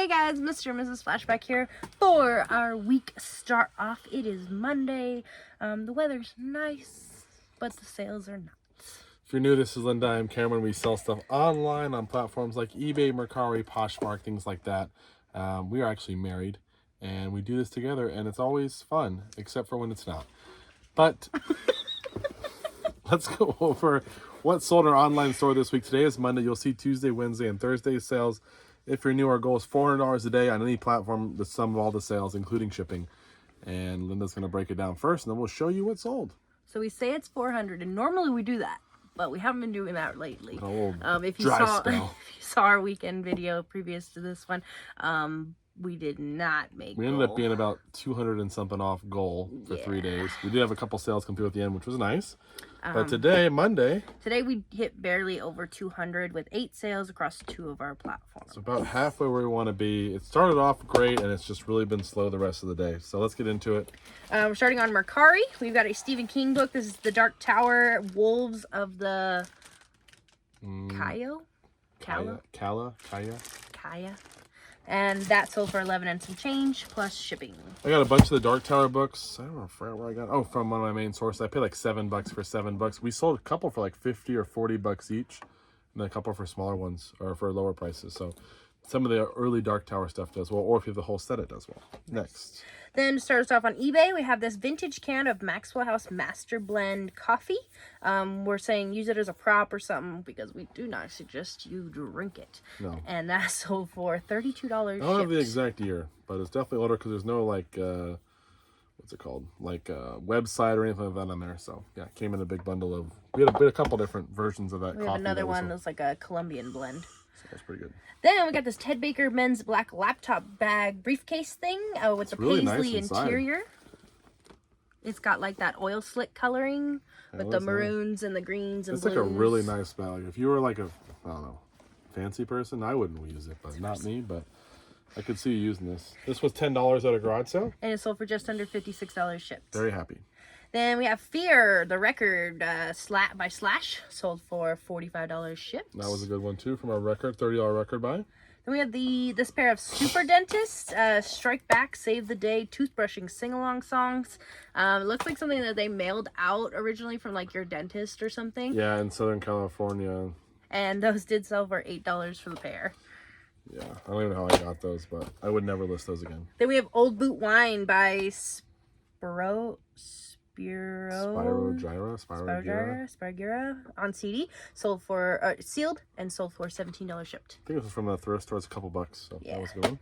Hey guys, Mr. and Mrs. Flashback here for our week start off. It is Monday. The weather's nice, but the sales are not. If you're new, this is Linda. I'm Cameron. We sell stuff online on platforms like eBay, Mercari, Poshmark, things like that. We are actually married, and we do this together, and it's always fun, except for when it's not. But let's go over what sold in our online store this week. Today is Monday. You'll see Tuesday, Wednesday, and Thursday sales. If you're new, our goal is $400 a day on any platform, the sum of all the sales, including shipping. And Linda's going to break it down first, and then we'll show you what sold. So we say it's 400, and normally we do that, but we haven't been doing that lately. If you saw our weekend video previous to this one, we did not make We ended up being about 200 and something off goal for 3 days. We did have a couple sales come through at the end, which was nice. But today, Monday, we hit barely over 200 with 8 sales across 2 of our platforms. It's about halfway where we want to be. It started off great, and it's just really been slow the rest of the day. So let's get into it. We're starting on Mercari. We've got a Stephen King book. This is The Dark Tower, Wolves of the Kaya. And that sold for 11 and some change, plus shipping. I got a bunch of the Dark Tower books. I don't know where I got. Oh, from one of my main sources. I paid like $7 for $7. We sold a couple for like 50 or 40 bucks each, and then a couple for smaller ones or for lower prices. So some of the early Dark Tower stuff does well, or if you have the whole set, it does well. Next. Then to start us off on eBay, we have this vintage can of Maxwell House Master Blend coffee. We're saying use it as a prop or something because we do not suggest you drink it. No. And that sold for $32. I don't have the exact year, but it's definitely older because there's no like, what's it called? Like website or anything like that on there. So yeah, it came in a big bundle of, we had a couple different versions of that coffee. We have another one that's like a Colombian blend. So that's pretty good. Then we got this Ted Baker men's black laptop bag briefcase thing with the really paisley nice interior. It's got like that oil slick coloring with the maroons and the greens and blues. It's like a really nice bag. If you were like a, I don't know, fancy person, I wouldn't use it, but not me, but I could see you using this. This was $10 at a garage sale. And it sold for just under $56 shipped. Very happy. Then we have Fear, the record by Slash, sold for $45 shipped. That was a good one too from our record, $30 record buy. Then we have this pair of Super Dentist Strike Back Save the Day toothbrushing sing-along songs. It looks like something that they mailed out originally from like your dentist or something. Yeah, in Southern California. And those did sell for $8 for the pair. Yeah, I don't even know how I got those, but I would never list those again. Then we have Old Boot Wine by Spyrogyra on CD, sold for sealed and sold for $17 shipped. I think it was from the thrift store. It's a couple bucks, so that was a good one.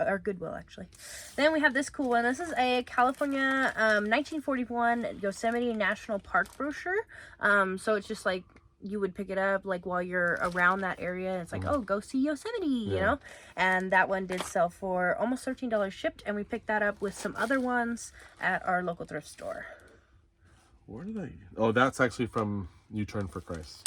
Or Goodwill actually. Then we have this cool one. This is a California 1941 Yosemite National Park brochure. So it's just like you would pick it up like while you're around that area, and it's like, oh, go see Yosemite, you know. And that one did sell for almost $13 shipped, and we picked that up with some other ones at our local thrift store. Where did I? Oh, that's actually from You Turn for Christ.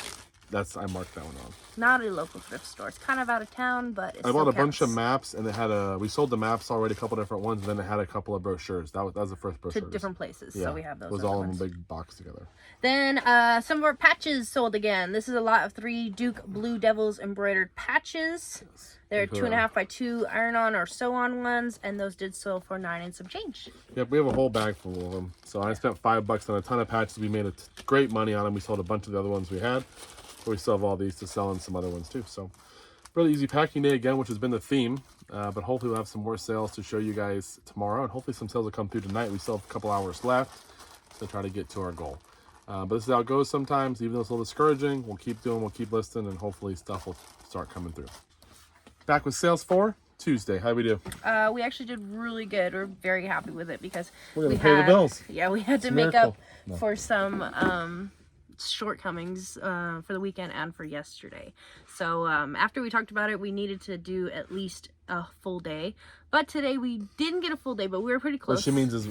I marked that one on. Not a local thrift store. It's kind of out of town, but it I bought a bunch of maps, and they had we sold the maps already, a couple different ones, and then they had a couple of brochures. That was the first brochure. To different places, yeah, so we have those. It was all in a big box together. Then some of our patches sold again. This is a lot of 3 Duke Blue Devils embroidered patches. Yes. They're 2.5 by 2 iron-on or sew-on ones, and those did sell for $9 and some change. Yep, we have a whole bag full of them. So I spent $5 on a ton of patches. We made great money on them. We sold a bunch of the other ones we had. We still have all these to sell and some other ones too. So really easy packing day again, which has been the theme. But hopefully we'll have some more sales to show you guys tomorrow. And hopefully some sales will come through tonight. We still have a couple hours left to try to get to our goal. But this is how it goes sometimes. Even though it's a little discouraging, we'll keep doing, we'll keep listing, and hopefully stuff will start coming through. Back with sales for Tuesday. How we do? We actually did really good. We're very happy with it because we're going to pay the bills. Yeah, we had to make up for some shortcomings for the weekend and for yesterday. So after we talked about it, we needed to do at least a full day. But today we didn't get a full day, but we were pretty close. What she means is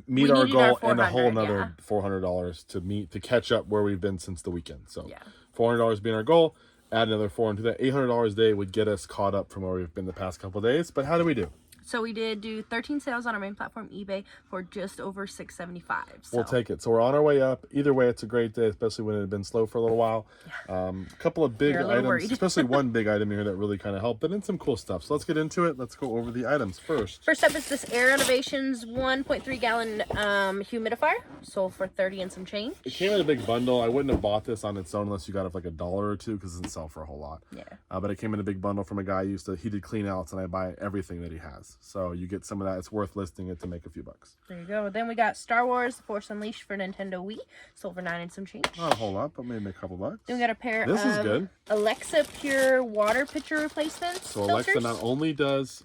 meet our goal and a whole another $400 to catch up where we've been since the weekend. So $400 being our goal, add another $400 to that. $800 a day would get us caught up from where we've been the past couple of days. But how do we do? So we did do 13 sales on our main platform, eBay, for just over $675. So. We'll take it. So we're on our way up. Either way, it's a great day, especially when it had been slow for a little while. A couple of big items, especially one big item here that really kind of helped, and then some cool stuff. So let's get into it. Let's go over the items first. First up is this Air Innovations 1.3 gallon humidifier, sold for 30 and some change. It came in a big bundle. I wouldn't have bought this on its own unless you got it for like $1 or $2 because it doesn't sell for a whole lot. Yeah. But it came in a big bundle from a guy he did clean outs, and I buy everything that he has. So you get some of that. It's worth listing it to make a few bucks. There you go. Then we got Star Wars: The Force Unleashed for Nintendo Wii, sold for 9 and some change. Not a whole lot, but maybe a couple bucks. Then we got a pair This is good. Alexa Pure water pitcher replacements. So Alexa not only does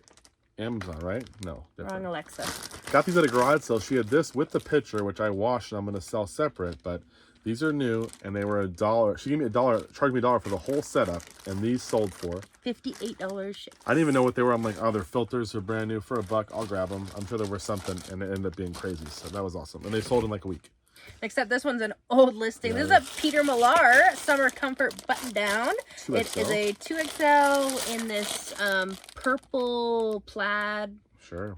Amazon, right? No. Wrong Alexa. Got these at a garage sale. She had this with the pitcher, which I washed and I'm going to sell separate, but these are new and they were $1. She gave me $1, charged me $1 for the whole setup, and these sold for $58 shipped. I didn't even know what they were. I'm like, oh, their filters are brand new for $1. I'll grab them. I'm sure there was something, and it ended up being crazy. So that was awesome. And they sold in like a week. Next up, this one's an old listing. This is a Peter Millar Summer Comfort Button Down. 2XL. It is a 2XL in this purple plaid. Sure.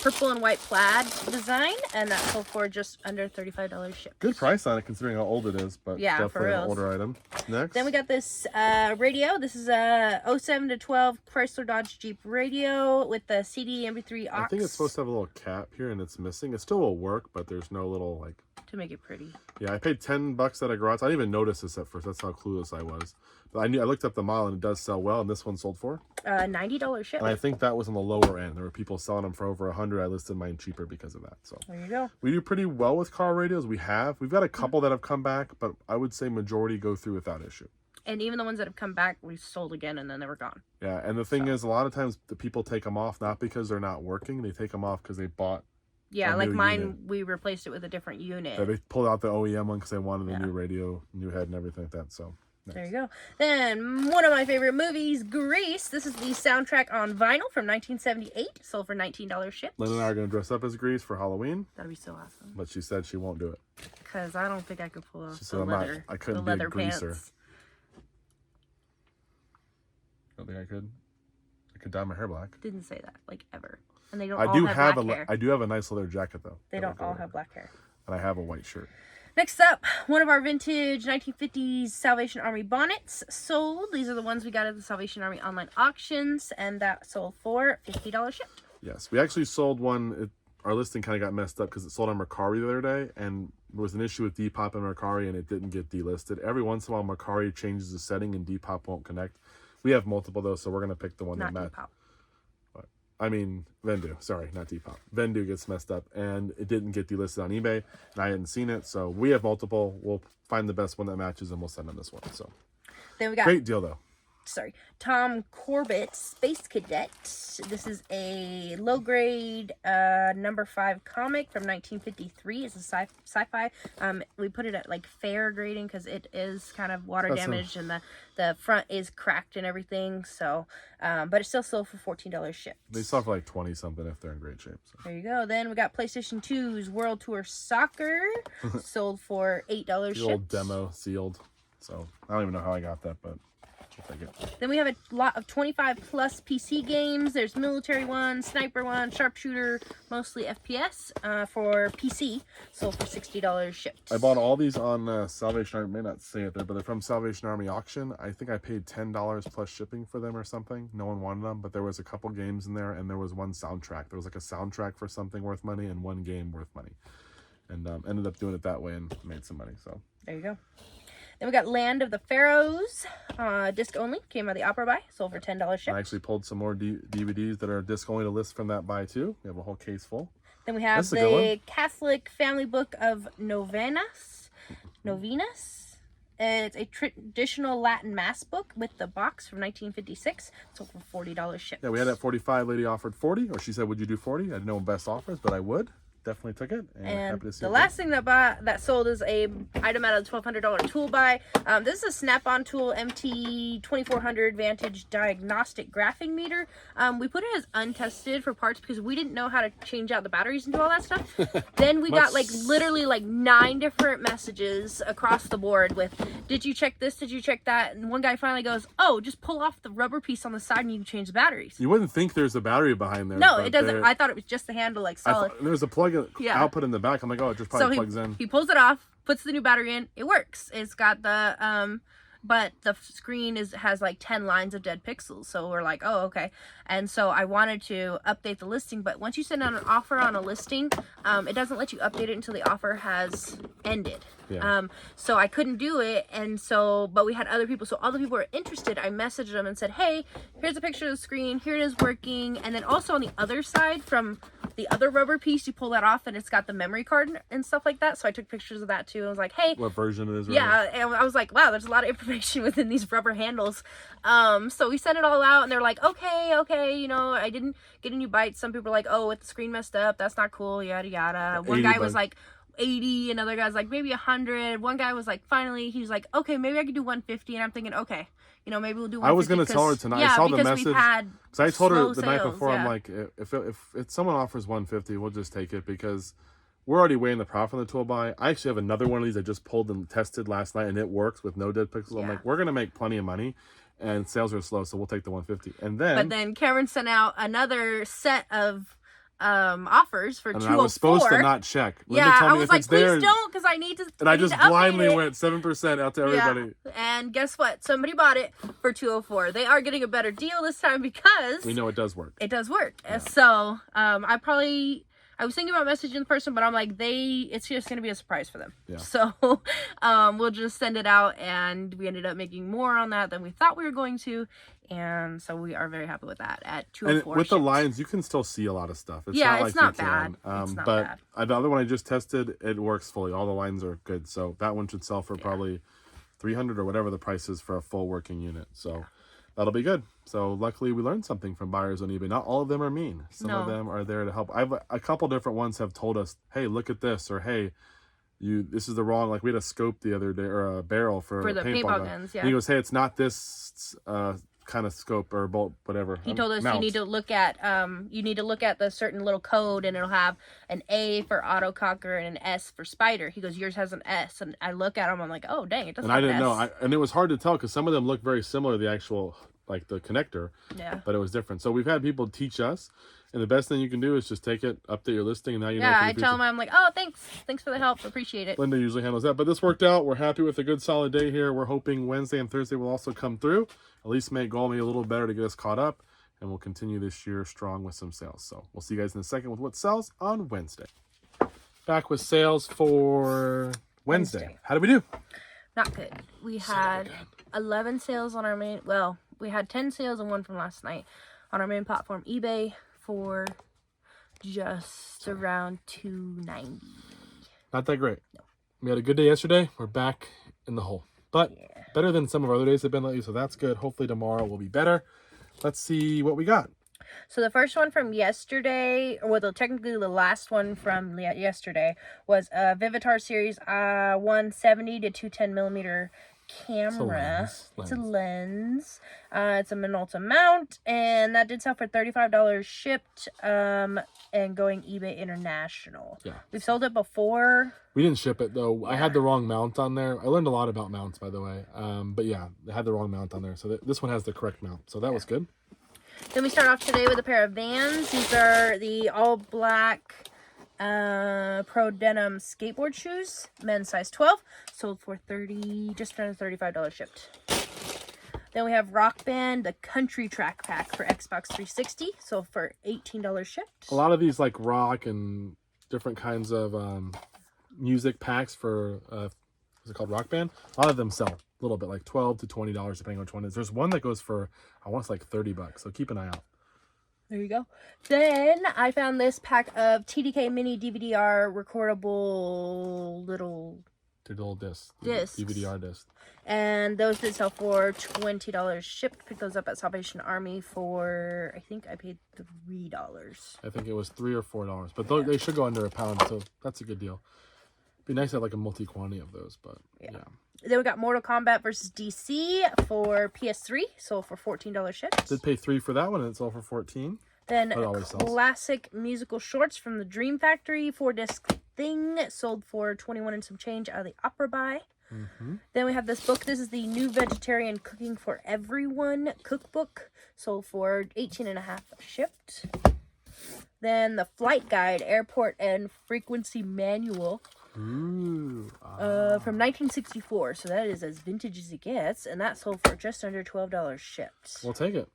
Purple and white plaid design, and that sold for just under $35 shipped. Good price on it considering how old it is, but yeah, definitely an older item. Next. Then we got this radio. This is a 07 to 12 Chrysler Dodge Jeep radio with the CD MP3 aux. I think it's supposed to have a little cap here and it's missing. It still will work, but there's no little like... To make it pretty. Yeah, I paid $10 at a garage. I didn't even notice this at first. That's how clueless I was. But I looked up the model and it does sell well, and this one sold for $90 shipped. And I think that was on the lower end. There were people selling them for over $100. I listed mine cheaper because of that. So there you go. We do pretty well with car radios. We've got a couple that have come back, but I would say majority go through without issue. And even the ones that have come back, we sold again and then they were gone. Yeah, and the thing is, a lot of times the people take them off not because they're not working. They take them off because they bought. Yeah, like mine, we replaced it with a different unit. Yeah, they pulled out the OEM one because they wanted a new radio, new head, and everything like that. So nice. There you go. Then one of my favorite movies, Grease. This is the soundtrack on vinyl from 1978. Sold for $19 shipped. Lynn and I are going to dress up as Grease for Halloween. That'd be so awesome. But she said she won't do it. Because I don't think I could pull off I couldn't be a greaser. Pants. I don't think I could. I could dye my hair black. Didn't say that, like, ever. And they don't I all do have black hair. I do have a nice leather jacket though. They don't all have black hair. And I have a white shirt. Next up, one of our vintage 1950s Salvation Army bonnets sold. These are the ones we got at the Salvation Army online auctions, and that sold for $50 shipped. Yes, we actually sold one. Our listing kind of got messed up because it sold on Mercari the other day, and there was an issue with Depop and Mercari, and it didn't get delisted. Every once in a while, Mercari changes the setting and Depop won't connect. We have multiple though, so we're gonna pick the one that matches. I mean, Vendu. Sorry, not Depop. Vendu gets messed up, and it didn't get delisted on eBay, and I hadn't seen it, so we have multiple. We'll find the best one that matches, and we'll send them this one. So, then we got great deal though. Tom Corbett Space Cadet. This is a low-grade number 5 comic from 1953. It's a sci-fi. We put it at like fair grading because it is kind of water damaged and the front is cracked and everything. So, but it still sold for $14 shipped. They sell for like 20 something if they're in great shape. So. There you go. Then we got PlayStation 2's World Tour Soccer, sold for $8 shipped. The old demo sealed. So I don't even know how I got that, but. Then we have a lot of 25 plus PC games. There's military one, sniper one, sharpshooter, mostly FPS for PC. Sold for $60 shipped. I bought all these on Salvation Army. I may not say it there, but they're from Salvation Army auction. I think I paid $10 plus shipping for them or something. No one wanted them, but there was a couple games in there, and there was one soundtrack. There was like a soundtrack for something worth money and one game worth money. And ended up doing it that way and made some money. So there you go. Then we got Land of the Pharaohs, disc only, came out of the Opera buy, sold for $10 shipped. I actually pulled some more DVDs that are disc only to list from that buy too. We have a whole case full. Then we have the Catholic Family Book of Novenas. It's a traditional Latin mass book with the box from 1956, sold for $40 shipped. Yeah, we had at 45. Lady offered 40, or she said, "Would you do 40?" I didn't know best offers, but I would definitely took it, and And happy to see the it. last thing that sold is a item out of the $1,200 tool buy. This is a Snap-on Tool MT2400 Vantage Diagnostic Graphing Meter. We put it as untested for parts because we didn't know how to change out the batteries and do all that stuff. Then we got like literally like 9 different messages across the board with, did you check this? Did you check that? And one guy finally goes, oh, just pull off the rubber piece on the side and you can change the batteries. You wouldn't think there's a battery behind there. No, it doesn't. I thought it was just the handle, like solid. There's a plug output in the back. I'm like, oh, it just probably plugs in. He pulls it off, puts the new battery in. It works. It's got the but the screen has like 10 lines of dead pixels. So we're like, oh, okay. And so I wanted to update the listing, but once you send out an offer on a listing, it doesn't let you update it until the offer has ended. Yeah. So I couldn't do it, and so, but we had other people, so all the people were interested. I messaged them and said, hey, here's a picture of the screen, here it is working. And then also on the other side, from the other rubber piece, you pull that off and it's got the memory card and stuff like that. So I took pictures of that too. I was like, hey, what version it is, right? Yeah, and I was like, wow, there's a lot of information within these rubber handles. So we sent it all out, and they're like, okay, you know, I didn't get any bites. Some people are like, oh, with the screen messed up, that's not cool, yada yada. One guy was like 80, another guy's like maybe 100. One guy was like, finally, he was like, okay, maybe I could do 150. And I'm thinking, okay, you know, maybe we'll do 150. I was gonna tell her tonight. Yeah, I saw the because message. Because I told her the night before, yeah. I'm like, if someone offers 150, we'll just take it because we're already weighing the profit on the tool buy. I actually have another one of these I just pulled and tested last night, and it works with no dead pixels. I'm like, we're gonna make plenty of money, and sales are slow, so we'll take the 150. And then, but then Cameron sent out another set of offers for 204. I was supposed to not check. Linda Yeah, told I me was if like, it's there, please don't, because I need to. And I just blindly update it. went 7% out to everybody. Yeah. And guess what? Somebody bought it for 204. They are getting a better deal this time because We know it does work. it does work. Yeah. So I was thinking about messaging the person, but I'm like, it's just going to be a surprise for them. Yeah. So we'll just send it out, and we ended up making more on that than we thought we were going to. And so we are very happy with that at 204. And with the lines, you can still see a lot of stuff. It's yeah, not it's like not you bad. can. It's not but bad. The other one I just tested, it works fully. All the lines are good. So that one should sell for probably $300 or whatever the price is for a full working unit. So that'll be good. So luckily we learned something from buyers on eBay. Not all of them are mean. Some of them are there to help. I've a couple different ones have told us, hey, look at this, or hey, this is the wrong, like we had a scope the other day, or a barrel for the paintball guns. Yeah. And he goes, hey, it's not this kind of scope or bolt, whatever. He told us mounts. you need to look at the certain little code, and it'll have an A for autococker and an S for spider. He goes, yours has an S, and I look at him, I'm like, oh dang, it doesn't. And have I didn't an S. know, and it was hard to tell because some of them look very similar to the actual, like the connector. Yeah. But it was different. So we've had people teach us, and the best thing you can do is just take it, update your listing, and now you know. Yeah, I tell them, I'm like, oh, thanks for the help, appreciate it. Linda usually handles that, but this worked out. We're happy with a good solid day here. We're hoping Wednesday and Thursday will also come through, at least make goal maybe a little better to get us caught up, and we'll continue this year strong with some sales. So we'll see you guys in a second with what sells on Wednesday. Back with sales for Wednesday. How did we do? Not good. We had 11 sales on our main, well, we had 10 sales and one from last night on our main platform, eBay, for just around $290. Not that great. No. We had a good day yesterday. We're back in the hole. But better than some of our other days have been lately, so that's good. Hopefully tomorrow will be better. Let's see what we got. So the first one from yesterday, or technically the last one from yesterday, was a Vivitar Series 170 to 210 millimeter camera. It's a lens. It's a Minolta mount, and that did sell for $35 shipped, and going eBay International. Yeah. We've sold it before. We didn't ship it though. I had the wrong mount on there. I learned a lot about mounts, by the way. But yeah, I had the wrong mount on there. So this one has the correct mount. So that was good. Then we start off today with a pair of Vans. These are the all black pro denim skateboard shoes, men's size 12, sold for just under $35 shipped. Then we have Rock Band, the Country Track Pack for Xbox 360, sold for $18 shipped. A lot of these like rock and different kinds of music packs for what's it called, Rock Band. A lot of them sell a little bit, like $12 to $20 depending on which one it is. There's one that goes for, I want to say like $30, so keep an eye out. There you go. Then I found this pack of TDK mini DVD-R recordable little They're little discs. Discs. DVD-R disc. And those did sell for $20 shipped. Picked those up at Salvation Army for, I think I paid $3. I think it was $3 or $4, but they should go under a pound, so that's a good deal. Be nice to have like a multi-quantity of those, but yeah. Then we got Mortal Kombat versus DC for PS3, sold for $14 shipped. Did pay $3 for that one, and it sold for $14. Then classic musical shorts from the Dream Factory, 4-disc thing, sold for $21 and some change out of the Opera Buy. Then we have this book. This is the New Vegetarian Cooking for Everyone cookbook, sold for $18.50 shipped. Then the Flight Guide, Airport and Frequency Manual. From 1964, so that is as vintage as it gets, and that sold for just under $12 shipped. We'll take it.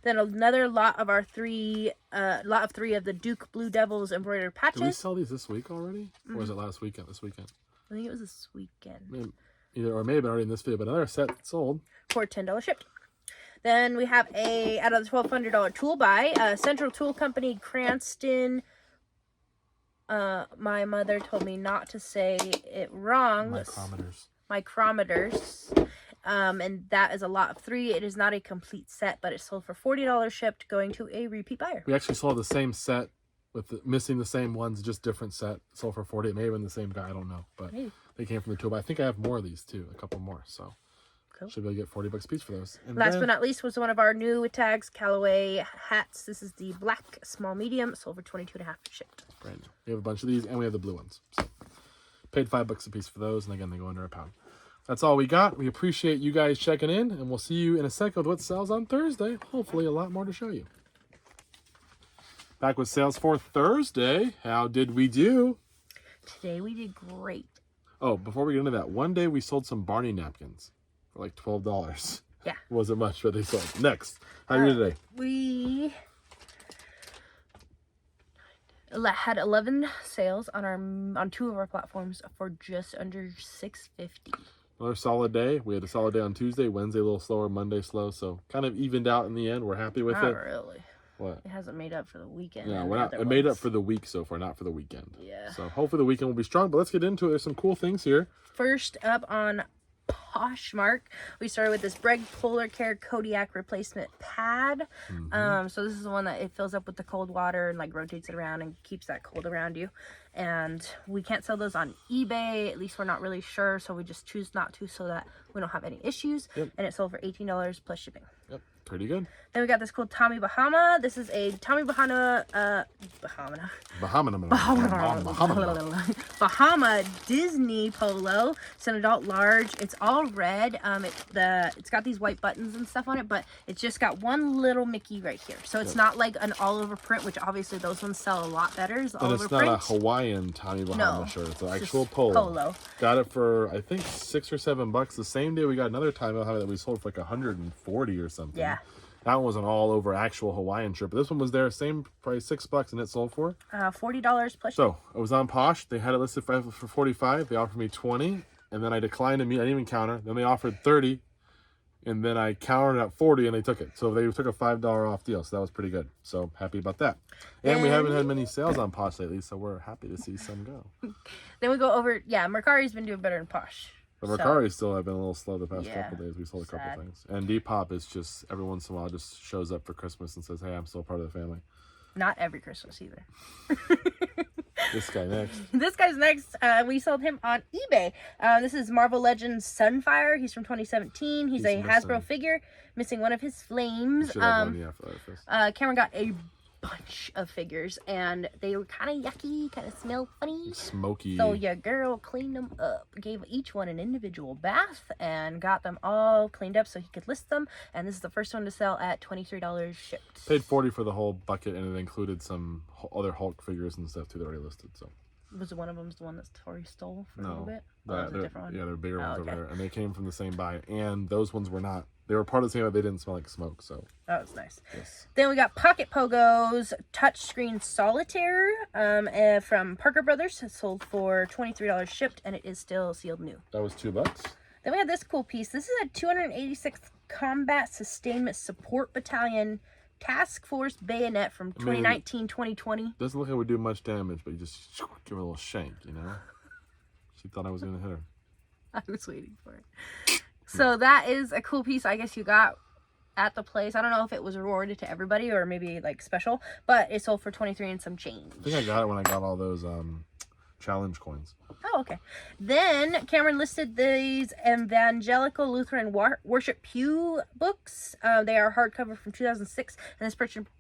Then another lot of our three of the Duke Blue Devils embroidered patches. Did we sell these this week already? Or was it last weekend? This weekend? I think it was this weekend. Either or maybe already in this video, but another set sold For $10 shipped. Then we have out of the $1,200 tool buy, Central Tool Company, Cranston. My mother told me not to say it wrong. Micrometers. And that is a lot of 3. It is not a complete set, but it sold for $40 shipped, going to a repeat buyer. We actually saw the same set with missing the same ones, just different set. It sold for $40. It may have been the same guy. I don't know, but they came from the tool. But I think I have more of these too, a couple more. So should be able to get $40 a piece for those. And last but not least was one of our new tags, Callaway hats. This is the black small medium, sold for $22.50 shipped. Brand new. We have a bunch of these, and we have the blue ones. So paid $5 a piece for those, and again, they go under a pound. That's all we got. We appreciate you guys checking in, and we'll see you in a second with what sells on Thursday. Hopefully a lot more to show you. Back with sales for Thursday. How did we do? Today we did great. Oh, before we get into that, one day we sold some Barney napkins for like $12. Yeah. It wasn't much, but they sold. Next. How are you today? We had 11 sales on 2 of our platforms for just under $6.50. Another solid day. We had a solid day on Tuesday. Wednesday a little slower. Monday slow. So kind of evened out in the end. We're happy with it. Not really. What? It hasn't made up for the weekend. Yeah, it made up for the week so far, not for the weekend. Yeah. So hopefully the weekend will be strong. But let's get into it. There's some cool things here. First up on Poshmark, we started with this Breg Polar Care Kodiak replacement pad. So this is the one that it fills up with the cold water and like rotates it around and keeps that cold around you. And we can't sell those on eBay, at least we're not really sure, so we just choose not to so that we don't have any issues. And it sold for $18 plus shipping. Yep, pretty good. Then we got this cool Tommy Bahama. This is a Tommy Bahama Bahama Disney polo. It's an adult large. It's all red. It's got these white buttons and stuff on it, but it's just got one little Mickey right here. So it's not like an all over print, which obviously those ones sell a lot better. And it's not a Hawaiian Tommy Bahama shirt. It's an actual polo. Got it for I think $6 or $7. The same day we got another Tommy Bahama that we sold for like 140 or something. Yeah. That one was an all over actual Hawaiian shirt, but this one was there, same price, $6, and it sold for $40 plus. So it was on Posh. They had it listed for $45. They offered me $20, and then I declined to meet. I didn't even counter. Then they offered $30, and then I countered at $40, and they took it. So they took a $5 off deal. So that was pretty good. So happy about that. And we haven't had many sales on Posh lately, so we're happy to see some go. Then we go over. Yeah, Mercari's been doing better than Posh. But Mercari still have been a little slow the past couple days. We sold a couple things. And Depop is just every once in a while just shows up for Christmas and says, hey, I'm still part of the family. Not every Christmas either. This guy next. This guy's next. We sold him on eBay. This is Marvel Legends Sunfire. He's from 2017. He's a Hasbro figure, missing one of his flames. Cameron got a bunch of figures, and they were kind of yucky, kind of smell funny. Smoky. So your girl cleaned them up, gave each one an individual bath, and got them all cleaned up so he could list them. And this is the first one to sell at $23 shipped. Paid $40 for the whole bucket, and it included some other Hulk figures and stuff too that are already listed. So was one of them the one that Tori stole for a little bit? That was a different one. Yeah, they're bigger ones over there, and they came from the same buy. And those ones were not. They were part of the same, but they didn't smell like smoke. So that was nice. Yes. Then we got Pocket Pogo's Touchscreen Solitaire from Parker Brothers. It sold for $23 shipped, and it is still sealed new. That was $2. Then we have this cool piece. This is a 286th Combat Sustainment Support Battalion Task Force bayonet from 2019-2020. Doesn't look like it would do much damage, but you just give her a little shank, you know? She thought I was going to hit her. I was waiting for it. So that is a cool piece I guess you got at the place. I don't know if it was rewarded to everybody or maybe like special, but it sold for 23 and some change. I think I got it when I got all those challenge coins. Oh, okay. Then Cameron listed these Evangelical Lutheran Worship Pew books. They are hardcover from 2006, and this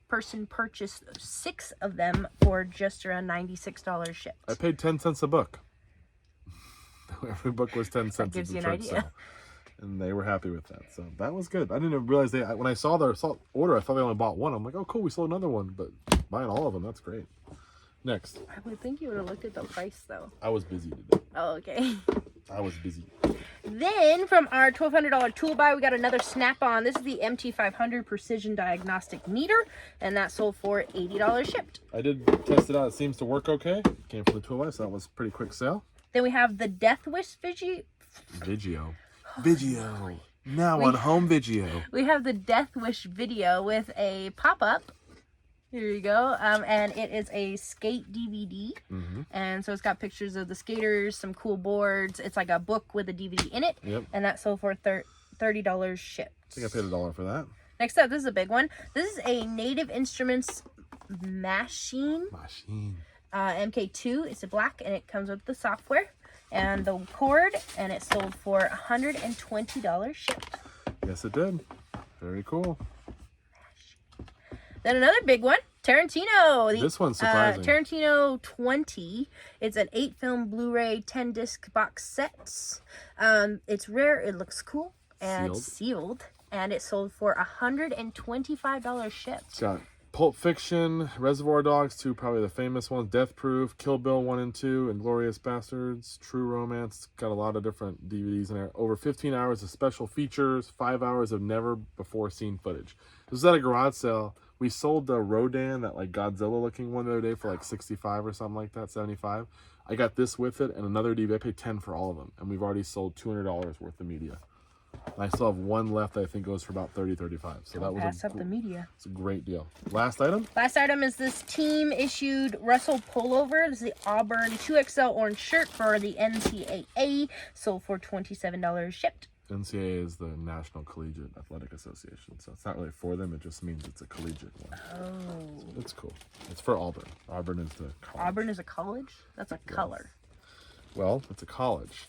person purchased 6 of them for just around $96 shipped. I paid 10 cents a book. Every book was 10 cents. That gives you an idea. Sale. And they were happy with that. So that was good. I didn't even realize when I saw their order, I thought they only bought one. I'm like, oh, cool, we sold another one. But buying all of them, that's great. Next. I would think you would have looked at the price, though. I was busy today. Oh, okay. I was busy. Then, from our $1,200 tool buy, we got another Snap-on. This is the MT500 Precision Diagnostic Meter, and that sold for $80 shipped. I did test it out. It seems to work okay. Came from the tool buy, so that was a pretty quick sale. Then we have the Death Wish Video. Now on home video. We have the Death Wish video with a pop-up. Here you go. And it is a skate DVD. And so it's got pictures of the skaters, some cool boards. It's like a book with a DVD in it. Yep. And that sold for $30 shipped. I think I paid $1 for that. Next up, this is a big one. This is a Native Instruments machine. MK2. It's a black, and it comes with the software and the cord, and it sold for $120 shipped. Yes, it did. Very cool. Then another big one, Tarantino. This one's surprising. Tarantino 20. It's an 8-film Blu-ray 10-disc box set. It's rare. It looks cool and sealed. And it sold for $125 shipped. It's got Pulp Fiction, Reservoir Dogs, 2 probably the famous ones, Death Proof, Kill Bill 1 and 2, Inglourious Bastards, True Romance. It's got a lot of different DVDs in there. Over 15 hours of special features, 5 hours of never before seen footage. This was at a garage sale. We sold the Rodan, that like Godzilla looking one the other day for like 65 or something like that, 75. I got this with it and another DVD. I paid 10 for all of them, and we've already sold $200 worth of media. And I still have one left that I think goes for about 30, 35. So that was pass up the media. It's a great deal. Last item? Last item is this team issued Russell pullover. This is the Auburn 2XL orange shirt for the NCAA. Sold for $27 shipped. NCAA is the National Collegiate Athletic Association, so it's not really for them. It just means it's a collegiate one. Oh. So it's cool. It's for Auburn. Auburn is the college. Auburn is a college? That's a color. Well, it's a college.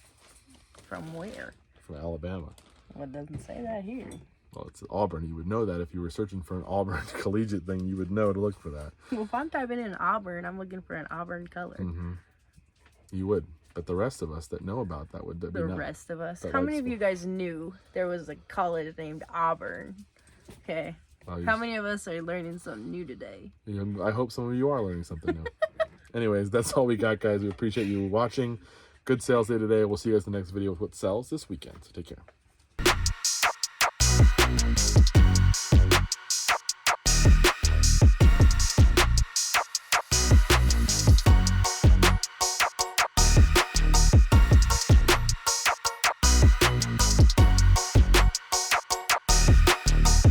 From where? From Alabama. Well, it doesn't say that here. Well, it's Auburn. You would know that if you were searching for an Auburn collegiate thing. You would know to look for that. Well, if I'm typing in Auburn, I'm looking for an Auburn color. You would. But the rest of us that know about that would be the rest of us. How many of you guys knew there was a college named Auburn? Okay. How many of us are learning something new today? I hope some of you are learning something new. Anyways, that's all we got, guys. We appreciate you watching. Good sales day today. We'll see you guys in the next video with what sells this weekend. So take care.